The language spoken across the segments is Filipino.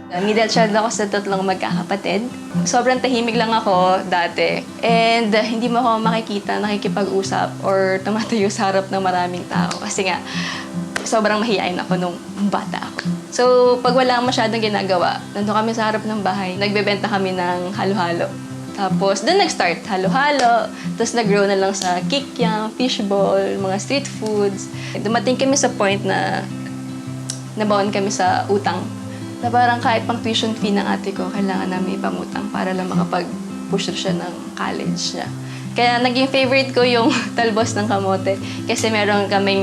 Middle child ako sa 3 magkakapatid. Sobrang tahimik lang ako dati. And hindi mo ako makikita, nakikipag-usap or tumatayo sa harap ng maraming tao. Kasi nga, sobrang mahihain ako nung bata ako. So, pag wala masyadong ginagawa, nandun kami sa harap ng bahay, nagbebenta kami ng halo-halo. Tapos, doon nag-start, halo-halo. Tapos, nag-grow na lang sa kikiam, fishball, mga street foods. Dumating kami sa point na nabaon kami sa utang. Na parang kahit pang tuition fee ng ate ko, kailangan namin ipamutang para lang makapag-push siya ng college niya. Kaya naging favorite ko yung talbos ng kamote. Kasi meron kaming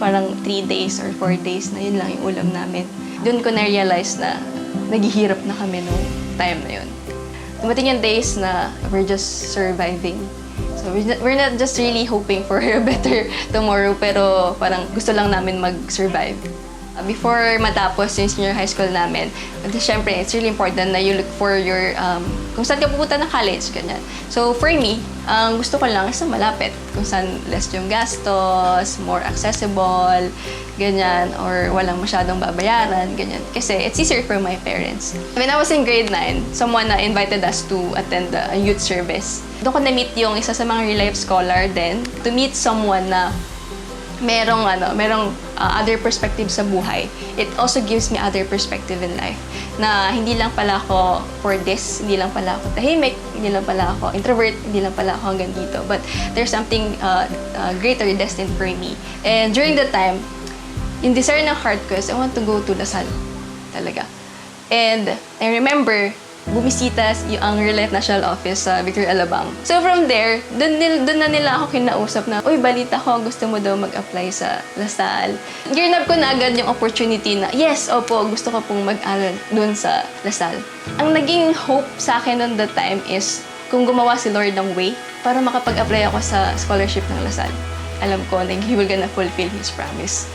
parang 3 days or 4 days na yun lang yung ulam namin. Doon ko na-realize na naghihirap na kami nung time na yun. Dumating yung days na we're just surviving. So we're not just really hoping for a better tomorrow, pero parang gusto lang namin mag-survive. Before matapos yung senior high school namin, syempre, it's really important na you look for your, kung saan ka pupunta ng college, ganyan. So, for me, gusto ko lang sa malapit, kung saan less yung gastos, more accessible, ganyan, or walang masyadong babayaran, ganyan. Kasi it's easier for my parents. When I was in grade 9, someone invited us to attend a youth service. Doon ko na-meet yung isa sa mga real life scholar din, to meet someone na merong other perspective sa buhay. It also gives me other perspective in life. Na hindi lang pala ako for this, hindi lang pala ako tahimik, hindi lang pala ako introvert, hindi lang pala ako hanggang dito. But there's something greater destined for me. And during that time, yung desire ng heart ko is I want to go to Lasal. Talaga. And I remember, bumisita ang Real Life National Office sa Victor Alabang. So from there, dun na nila ako kinausap na, uy, balita ko, gusto mo daw mag-apply sa Lasal. Girnap ko na agad yung opportunity na, yes, opo, gusto ko pong mag-aral dun sa Lasal. Ang naging hope sa akin noon that time is, kung gumawa si Lord ng way, para makapag-apply ako sa scholarship ng Lasal. Alam ko na He will gonna fulfill His promise.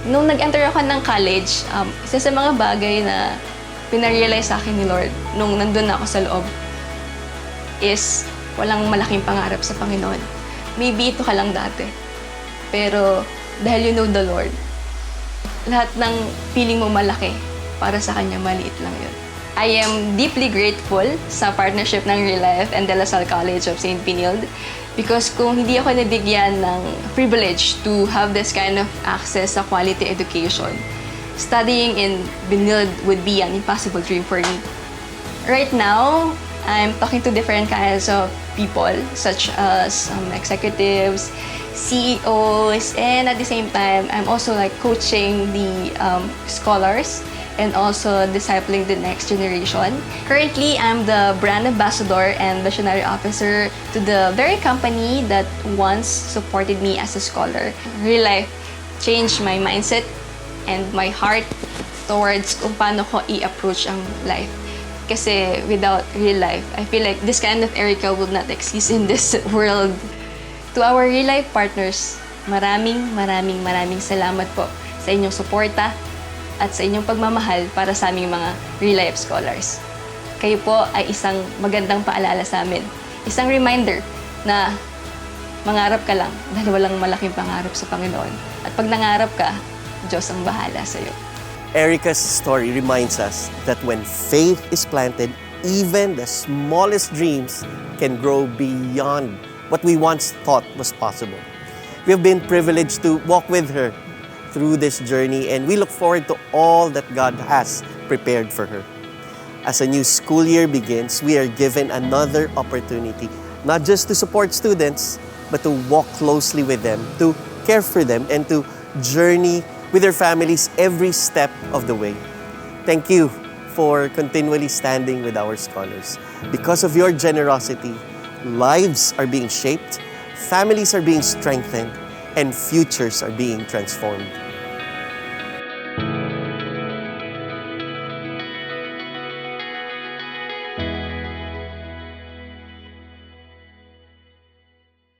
Nung nag-enter ako ng college, isa sa mga bagay na pinarealize sa akin ni Lord nung nandun na ako sa loob is walang malaking pangarap sa Panginoon. Maybe ito ka lang dati. Pero dahil you know the Lord, lahat ng feeling mo malaki, para sa Kanya maliit lang yun. I am deeply grateful sa partnership ng Real Life and De La Salle College of St. Pinild because kung hindi ako nabigyan ng privilege to have this kind of access sa quality education, studying in Benilde would be an impossible dream for me. Right now, I'm talking to different kinds of people, such as executives, CEOs, and at the same time, I'm also coaching the scholars and also discipling the next generation. Currently, I'm the brand ambassador and visionary officer to the very company that once supported me as a scholar. Real Life changed my mindset and my heart towards kung paano ko i-approach ang life. Kasi without Real Life, I feel like this kind of Erica would not exist in this world. To our Real Life partners, maraming salamat po sa inyong suporta at sa inyong pagmamahal para sa aming mga Real Life scholars. Kayo po ay isang magandang paalala sa amin. Isang reminder na mangarap ka lang dahil walang malaking pangarap sa Panginoon. At pag nangarap ka, Diyos ang bahala sa'yo. Erica's story reminds us that when faith is planted, even the smallest dreams can grow beyond what we once thought was possible. We have been privileged to walk with her through this journey, and we look forward to all that God has prepared for her. As a new school year begins, we are given another opportunity, not just to support students, but to walk closely with them, to care for them, and to journey with their families every step of the way. Thank you for continually standing with our scholars. Because of your generosity, lives are being shaped, families are being strengthened, and futures are being transformed.